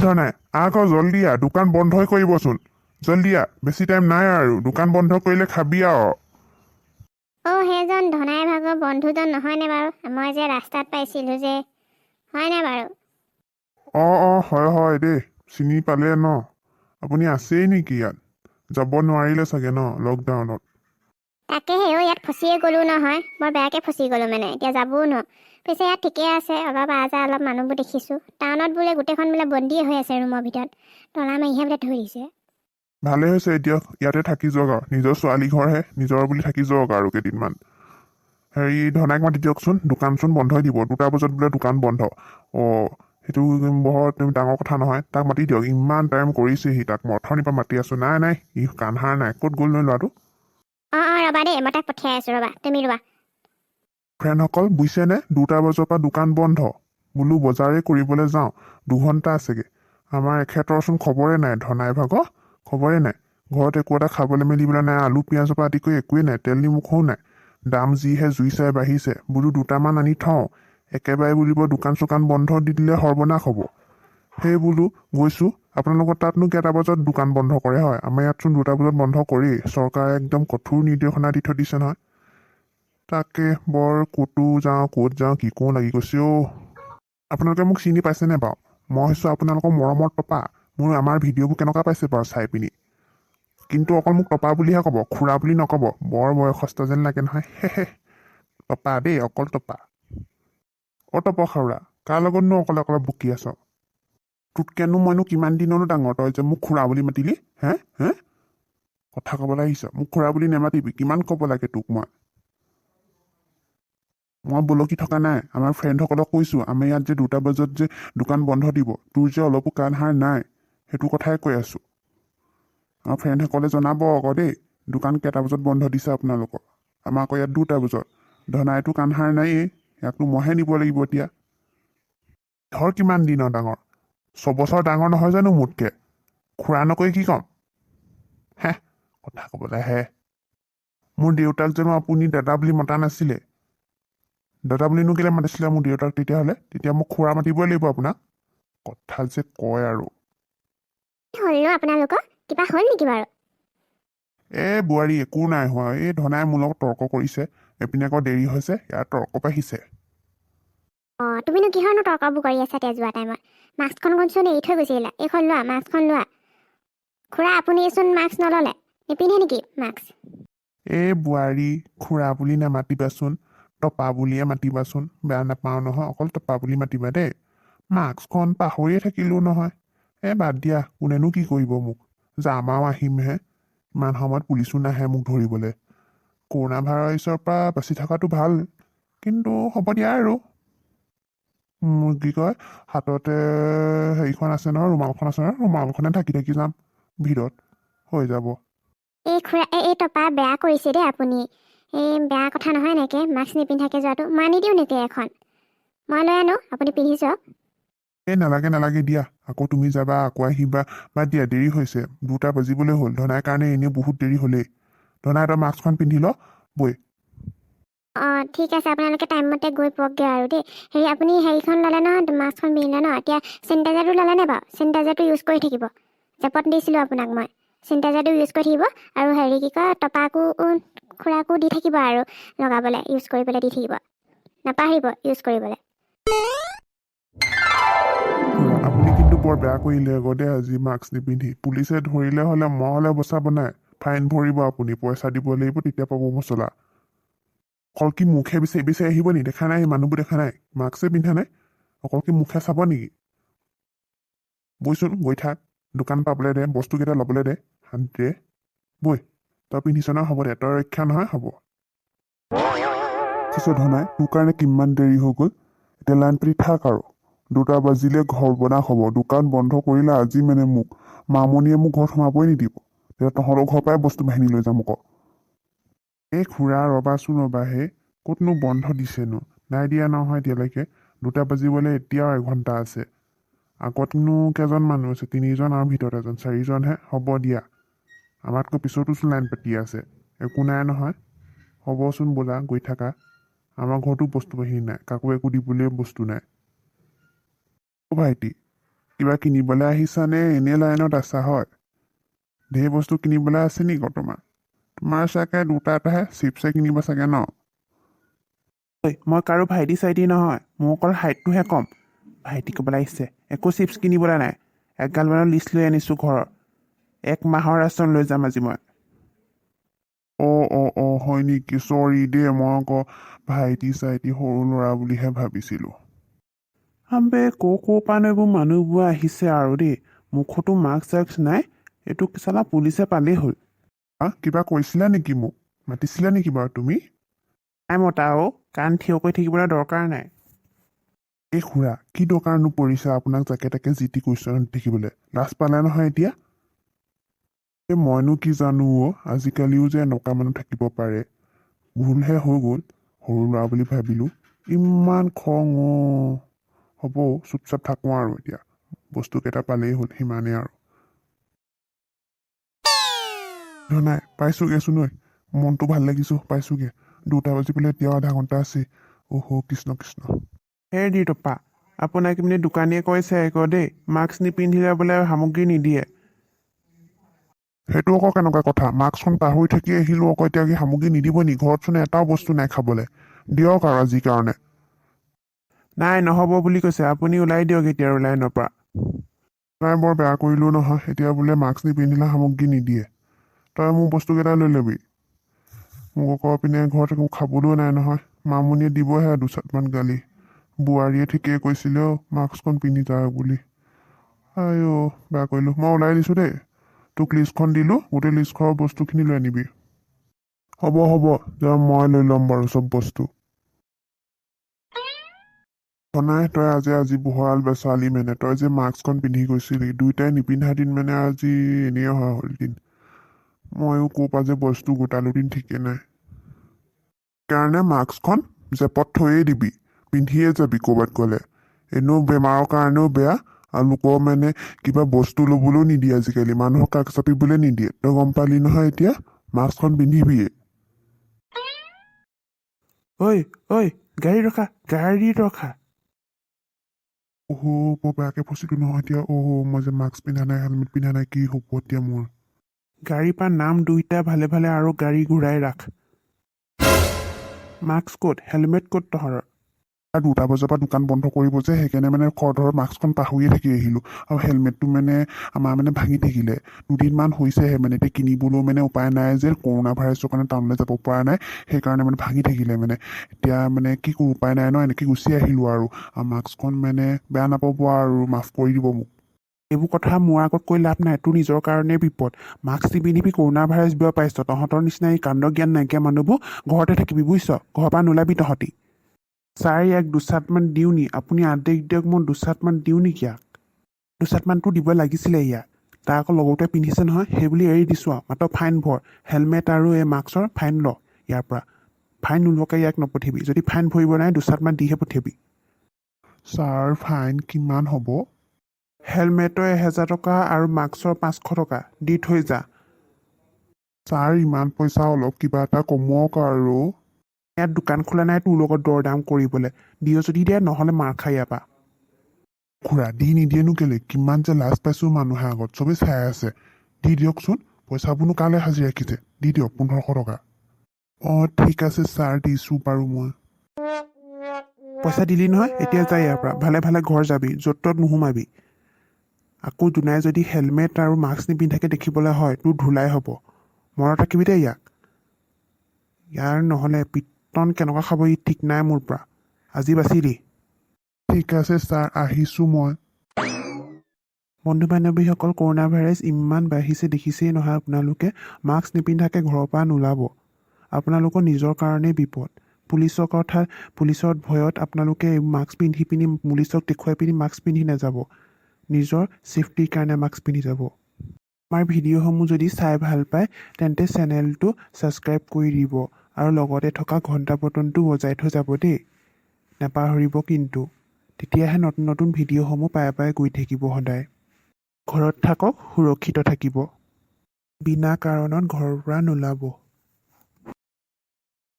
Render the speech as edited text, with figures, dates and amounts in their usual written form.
ধৰণে আকৌ জলদি দোকান বন্ধই কৰিবচোন জলদি বেছি টাইম নাই আৰু দোকান বন্ধ কৰিলে খাবি আৰু সেইজন ধনাই ভাগৰ বন্ধুজন নহয়নে বাৰু মই যে ৰাস্তাত পাইছিলোঁ যে হয়নে বাৰু হয় দেই চিনি পালে ন আপুনি আছেই নেকি ইয়াত যাব নোৱাৰিলে চাগে ন লকডাউনত তাকেহে ইয়াত ফচিয়ে গ'লো নহয় বৰ বেয়াকৈ ফচি গ'লোঁ মানে এতিয়া যাবও ন পিছে ইয়াত ঠিকে আছে অলপ অলপ মানুহবোৰ দেখিছোঁ টাউনত বোলে গোটেইখন বোলে বন্দিয়ে হৈ আছে ৰুমৰ ভিতৰত তলা মাৰিহে বোলে ধৰিছে ভালে হৈছে এতিয়া ইয়াতে থাকি যাওক আৰু নিজৰ ছোৱালী ঘৰহে নিজৰ বুলি থাকি যাওক আৰু কেইদিনমান হেৰি ধনাইক মাতি দিয়কচোন দোকানচোন বন্ধই দিব 2টা বজাত বোলে দোকান বন্ধ সেইটো বৰ ডাঙৰ কথা নহয় তাক মাতি দিয়ক ইমান টাইম কৰিছেহি তাক মই অথনিৰ পৰা মাতি আছোঁ নাই ই কাণহাৰ নাই ক'ত গ'ল নহয় ল'ৰাটো ৰ'বা দেই মই তাক পঠিয়াই আছোঁ ৰ'বা তুমি ৰ'বা ফ্ৰেণ্ডসকল বুজিছেনে 2টা বজাৰ পৰা দোকান বন্ধ বোলো বজাৰেই কৰিবলৈ যাওঁ 2 ঘণ্টা আছেগৈ আমাৰ এখেতৰচোন খবৰে নাই ধনাই ভাগৰ খবৰে নাই ঘৰত একো এটা খাবলৈ মেলিবলৈ নাই আলু পিঁয়াজৰ পৰা আদি কৰি একোৱেই নাই তেল নিমখো নাই দাম যিহে জুই চাই বাঢ়িছে বোলো 2টামান আনি থওঁ একেবাৰে বুলিব দোকান চোকান বন্ধ দি দিলে সৰ্বনাশ হ'ব সেই বোলো গৈছোঁ আপোনালোকৰ তাতনো কেইটা বজাত দোকান বন্ধ কৰে হয় আমাৰ ইয়াতচোন 2টা বজাত বন্ধ কৰেই চৰকাৰে একদম কঠোৰ নিৰ্দেশনা দি থৈ দিছে নহয় তাকে বৰ ক'তো যাওঁ ক'ত যাওঁ কি কওঁ লাগি গৈছে আপোনালোকে মোক চিনি পাইছেনে বাৰু মই হৈছোঁ আপোনালোকৰ মৰমৰ টপা মোৰ আমাৰ ভিডিঅ'বোৰ কেনেকুৱা পাইছে বাৰু চাই পিনি কিন্তু অকল মোক টপা বুলিহে ক'ব খুৰা বুলি নক'ব বৰ বয়সস্থ যেন লাগে নহয় টপা দেই অকল টপা টপা খাওৰা কাৰ লগতনো অকলে অকলে বকি আছ তোতকেনো মইনো কিমান দিননো ডাঙৰ তই যে মোক খুৰা বুলি মাতিলি হে কথা ক'বলৈ আহিছ মোক খুৰা বুলি নেমাতিবি কিমান ক'ব লাগে তোক মই বলকি থকা নাই আমাৰ ফ্ৰেণ্ডসকলক কৈছোঁ আমাৰ ইয়াত যে 2টা বজাত যে দোকান বন্ধ দিব তোৰ যে অলপো কাণ হাৰ নাই সেইটো কথাই কৈ আছোঁ আমাৰ ফ্ৰেণ্ডসকলে জনাব আকৌ দেই দোকান কেইটা বজাত বন্ধ দিছে আপোনালোকক আমাৰ আকৌ ইয়াত 2টা বজাত ধনাইতো কাণ হাৰ নায়েই ইয়াকনো মইহে নিব লাগিব এতিয়া ধৰ কিমান দিনৰ ডাঙৰ 6 বছৰ ডাঙৰ নহয় জানো মোতকৈ খুৰা নকৈ কি ক'ম কথা ক'বলৈ আহে মোৰ দেউতাক জানো আপুনি দাদা বুলি মতা নাছিলে দাদা বুলিনো কেলৈ মাতিছিলে মোৰ দেউতাক তেতিয়া মোক খুৰা মাতিবই লাগিব আপোনাক কথা যে কয় আৰু আপোনালোকৰ কিবা হ'ল নেকি বাৰু বোৱাৰী একো নাই হোৱা এই ধনাই মোৰ লগত তৰ্ক কৰিছে এপিনে আকৌ দেৰি হৈছে ইয়াৰ তৰ্ক পাইছে তুমিনো কিহৰনো তৰ্কবোৰ কৰি আছা এতিয়া যোৱা টাইমত মাস্কখন কোনচোন এৰি থৈ গুচি আহিলা এইখন লোৱা মাস্কখন লোৱা খুৰা আপুনিচোন মাস্ক নল'লে নিপিন্ধে নেকি মাস্ক বোৱাৰী খুৰা বুলি নামাতিবাচোন টপা বুলিয়ে মাতিবাচোন বেয়া নাপাওঁ নহয় অকল টপা বুলি মাতিবা দেই মাস্কখন পাহৰিয়ে থাকিলোঁ নহয় বাদ দিয়া কোনেনো কি কৰিব মোক যাম আৰু আহিমহে ইমান সময়ত পুলিচো নাহে মোক ধৰিবলৈ কৰোণা ভাইৰাছৰ পৰা বাচি থকাটো ভাল কিন্তু হ'ব দিয়া আৰু কি কয় হাততে হেৰিখন আছে নহয় ৰুমালখন আছে নহয় ৰুমালখনে ঢাকি যাম ভিৰত হৈ যাব খুৰা এই টপা বেয়া কৰিছে দেই আপুনি বেয়া কথা নহয় এনেকৈ মাস্ক নিপিন্ধাকৈ যোৱাটো মই আনি দিওঁ নেকি এখন মই লৈ আনো আপুনি পিন্ধি চাওক নালাগে দিয়া আকৌ তুমি যাবা আকৌ আহিবা বাদ দিয়া দেৰি হৈছে 2টা বাজিবলৈ হ'ল ধনাৰ কাৰণে এনেই বহুত দেৰি হ'লেই ধনাই তই মাস্কখন পিন্ধি ল বৈ ঠিক আছে আপোনালোকে টাইমমতে গৈ পোৱাগৈ আৰু দেই আপুনি হেৰিখন ল'লে নহয় মাস্কখন পিন্ধিলে ন এতিয়া চেনিটাইজাৰটো ল'লেনে বাৰু চেনিটাইজাৰটো ইউজ কৰি থাকিব জেপত দিছিলোঁ আপোনাক মই চেনিটাইজাৰটো ইউজ কৰি থাকিব আৰু কি কয় টপাকো খুৰাকো দি থাকিব আৰু লগাবলৈ ইউজ কৰিবলৈ দি থাকিব নাপাহৰিব ইউজ কৰিবলৈ আপুনি কিন্তু বৰ বেয়া কৰিলে আকৌ দেই আজি মাস্ক নিপিন্ধি পুলিচে ধৰিলে হ'লে মই হ'লে বচাব নাই ফাইন ভৰিব আপুনি পইচা দিব লাগিব তেতিয়া পাব মছলা অকল কি মুখে বিচাৰি আহিব নি দেখা নাই মানুহবোৰ দেখা নাই মাস্কে পিন্ধা নাই অকল কি মুখে চাব নেকি বৈচোন গৈ থাক দোকান পাবলৈ দে বস্তুকেইটা ল'বলৈ দে শান্তিৰে বৈ তই পিন্ধিছ নহয় হ'ব দে তই ৰক্ষা নহয় হ'ব ধনাই তোৰ কাৰণে কিমান দেৰি হৈ গ'ল এতিয়া লাইন পাতি থাক আৰু 2টা বাজিলে ঘৰ বনা হ'ব দোকান বন্ধ কৰিলে আজি মানে মোক মামনিয়ে মোক ঘৰত সোমাবই নিদিব তেতিয়া তহঁতৰ ঘৰৰ পৰাই বস্তু বাহিনী লৈ যাম আকৌ খুৰা ৰবাচোন ৰবাহে ক'তনো বন্ধ দিছেনো নাই দিয়া নহয় এতিয়ালৈকে 2টা বাজিবলৈ এতিয়াও 1 ঘণ্টা আছে আগতনো কেইজন মানুহ আছে 3জন আৰু ভিতৰত এজন 4জনহে হ'ব দিয়া আমাতকৈ পিছতোচোন লাইন পাতি আছে একো নাই নহয় হ'বচোন বোলা গৈ থাকা আমাৰ ঘৰতো বস্তু বাহিনী নাই কাকো একো দিবলৈ বস্তু নাই ভাইটি কিবা কিনিবলৈ আহিছানে এনে লাইনত আছা হয় ঢেৰ বস্তু কিনিবলৈ আছে নি তোমাৰ চাগে দুটা এটাহে চিপছে কিনিবা চাগে ন ঐ মই কাৰো ভাইটি চাইটি নহয় মোৰ অকল হাইটটোহে কম ভাইটি ক'বলৈ আহিছে একো চিপছ কিনিবলৈ নাই এগালমানৰ লিষ্ট লৈ আনিছোঁ ঘৰৰ 1 মাহৰ ৰাচন লৈ যাম আজি মই হয় নেকি চৰি দেই মই আকৌ ভাইটি চাইটি সৰু ল'ৰা বুলিহে ভাবিছিলোঁ আবে ক'ৰ পৰা এইবোৰ মানুহবোৰ আহিছে আৰু দেই মুখতো মাস্ক চাস্ক নাই এইটো চালা পুলিচে পালেই হ'ল কিবা কৈছিলা নেকি মোক মাতিছিলা নেকি বাৰু তুমি নাই মতা কাণ থিয় কৰি থাকিবলৈ দৰকাৰ নাই এই খুৰা কি দৰকাৰনো পৰিছে আপোনাক যাকে তাকে যি টি কুৱেশ্যন দেখিবলৈ লাজ পালে নহয় এতিয়া মইনো কি জানো আজিকালিও যে এনেকুৱা মানুহ থাকিব পাৰে ভুলহে হৈ গ'ল সৰু ল'ৰা বুলি ভাবিলোঁ ইমান খং হ'ব চুপচাপ থাকোঁ আৰু এতিয়া বস্তুকেইটা পালেই হ'ল সিমানেই আৰু নাই পাইছোগৈচোন ঐ মনটো ভাল লাগিছোঁ পাইছোগৈ 2টা বাজিবলৈ এতিয়াও আধা ঘণ্টা আছে কৃষ্ণ কৃষ্ণ হেৰ দি টপা আপোনাক এপিনে দোকানীয়ে কৈছে আকৌ দেই মাস্ক নিপিন্ধিলে বোলে সামগ্ৰী নিদিয়ে সেইটো আকৌ কেনেকুৱা কথা মাস্কখন পাহৰি থাকি আহিলোঁ আকৌ এতিয়া কি সামগ্ৰী নিদিব নি ঘৰতচোন এটাও বস্তু নাই খাবলৈ দিয়ক আৰু আজিৰ কাৰণে নাই নহ'ব বুলি কৈছে আপুনি ওলাই দিয়ক এতিয়া আৰু লাইনৰ পৰা নাই বৰ বেয়া কৰিলোঁ নহয় এতিয়া বোলে মাস্ক নিপিন্ধিলে সামগ্ৰী নিদিয়ে তই মোৰ বস্তুকেইটা লৈ ল'বি মোক আকৌ পিনে ঘৰত একো খাবলৈও নাই নহয় মামুনিয়ে দিবহে 2 চাটমান গালি বোৱাৰীয়ে ঠিকেই কৈছিলে মাস্কখন পিন্ধি যাওক বুলি বেয়া কৰিলোঁ মই ওলাই দিছোঁ দেই তোক লিষ্টখন দিলোঁ গোটেই লিষ্টখনৰ বস্তুখিনি লৈ আনিবি হ'ব মই লৈ ল'ম বাৰু চব বস্তু নাই তই আজি বহৰাল বেচালি মানে তই যে মাস্কখন পিন্ধি গৈছিলি 2টাই নিপিন্ধা দিন মানে আজি এনেই অহা হ'ল দিন ময়ো ক'ৰ পৰা যে বস্তু গোটালো দিন ঠিকেই নাই কাৰণে মাস্কখন জেপত থৈয়ে দিবি পিন্ধিয়ে যাবি ক'ৰবাত গ'লে এনেও বেমাৰৰ কাৰণেও বেয়া আৰু লোকৰ মানে কিবা বস্তু ল'বলৈও নিদিয়ে আজিকালি মানুহক কাষ চাপিবলৈ নিদিয়ে তই গম পালি নহয় এতিয়া মাস্কখন পিন্ধিবিয়ে ঐ গাড়ী ৰখা বৰ বেয়াকৈ ফচিলোঁ নহয় এতিয়া মই যে মাস্ক পিন্ধা নাই হেলমেট পিন্ধা নাই কি হ'ব এতিয়া মোৰ গাড়ীৰ পৰা নাম 2টা ভালে ভালে আৰু গাড়ী ঘূৰাই ৰাখ মাস্ক ক'ত হেলমেট ক'ত তহঁতৰ 2টা বজাৰ পৰা দোকান বন্ধ কৰিব যে সেইকাৰণে মানে খৰধৰৰ মাস্কখন পাহৰিয়ে থাকি আহিলোঁ আৰু হেলমেটটো মানে আমাৰ মানে ভাঙি থাকিলে 2দিনমান হৈছেহে মানে এতিয়া কিনিবলৈও মানে উপায় নাই যে কৰোণা ভাইৰাছৰ কাৰণে টাউনলৈ যাব পৰা নাই সেইকাৰণে মানে ভাঙি থাকিলে মানে এতিয়া মানে কি কৰোঁ উপায় নাই ন এনেকৈ গুচি আহিলোঁ আৰু মাস্কখন মানে বেয়া নাপাব আৰু মাফ কৰি দিব মোক এইবোৰ কথা মোৰ আগত কৈ লাভ নাই তোৰ নিজৰ কাৰণে বিপদ মাস্ক নিপিন্ধিবি কৰোণা ভাইৰাছ বিয় পাইছ তহঁতৰ নিচিনা এই কাণ্ড জ্ঞান নাইকিয়া মানুহবোৰ ঘৰতে থাকিবি বুজিছ ঘৰৰ পৰা নোলাবি তহঁতি ছাৰ ইয়াক 2 চাটমান দিওঁ নি আপুনি আদেশ দিয়ক মই 2 চাটমান দিওঁ নেকি ইয়াক 2 চাটমানটো দিব লাগিছিলে ইয়াক তাৰ আকৌ লগৰটোৱে পিন্ধিছে নহয় সেইবুলি এৰি দিছোঁ আৰু মাত্ৰ ফাইন ভৰ হেলমেট আৰু এই মাস্কৰ ফাইন ল ইয়াৰ পৰা ফাইন নোলোৱাকৈ ইয়াক নপঠিয়াবি যদি ফাইন ভৰিব নাই 2 চাটমান দিহে পঠিয়াবি ছাৰ ফাইন কিমান হ'ব হেলমেটৰ 1000 টকা আৰু মাস্কৰ 500 টকা দি থৈ যা ছাৰ ইমান পইচা অলপ কিবা এটা কমুৱক আৰু ইয়াত দোকান খোলা নাই তোৰ লগত দৰ দাম কৰিবলৈ দিয় যদি দে নহ'লে মাৰ খাই ইয়াৰ পৰা খুৰা দি নিদিয়েনো কেলে কিমান যে লাজ পাইছোঁ মানুহে আগত চবেই চাই আছে দি দিয়কচোন পইচাবোৰনো কালৈ সাজি ৰাখিছে দি দিয়ক 1500 টকা ঠিক আছে ছাৰ দিছোঁ বাৰু মই পইচা দিলি নহয় এতিয়া যাই ইয়াৰ পৰা ভালে ভালে ঘৰ যাবি য'ত ত'ত নোসোমাবি আকৌ জোনাই যদি হেলমেট আৰু মাস্ক নিপিন্ধাকৈ দেখিবলৈ হয় তোৰ ধুলাই হ'ব মনত ৰাখিবি দেই ইয়াৰ নহ'লে পিটন কেনেকুৱা খাব ই ঠিক নাই মোৰ পৰা আজি বাচি দি ঠিক আছে ছাৰ আহিছোঁ মই বন্ধু বান্ধৱীসকল কৰোণা ভাইৰাছ ইমান বাঢ়িছে দেখিছেই নহয় আপোনালোকে মাস্ক নিপিন্ধাকৈ ঘৰৰ পৰা নোলাব আপোনালোকৰ নিজৰ কাৰণেই বিপদ পুলিচৰ ভয়ত আপোনালোকে মাস্ক পিন্ধি পুলিচক দেখুৱাই পিনি মাস্ক পিন্ধি নাযাব নিজৰ ছেফটিৰ কাৰণে মাস্ক পিন্ধি যাব আমাৰ ভিডিঅ'সমূহ যদি চাই ভাল পায় তেন্তে চেনেলটো ছাবস্ক্ৰাইব কৰি দিব আৰু লগতে থকা ঘণ্টা বটনটো বজাই থৈ যাব দেই নাপাহৰিব কিন্তু তেতিয়াহে নতুন নতুন ভিডিঅ'সমূহ পাই গৈ থাকিব সদায় ঘৰত থাকক সুৰক্ষিত থাকিব বিনা কাৰণত ঘৰৰ পৰা নোলাব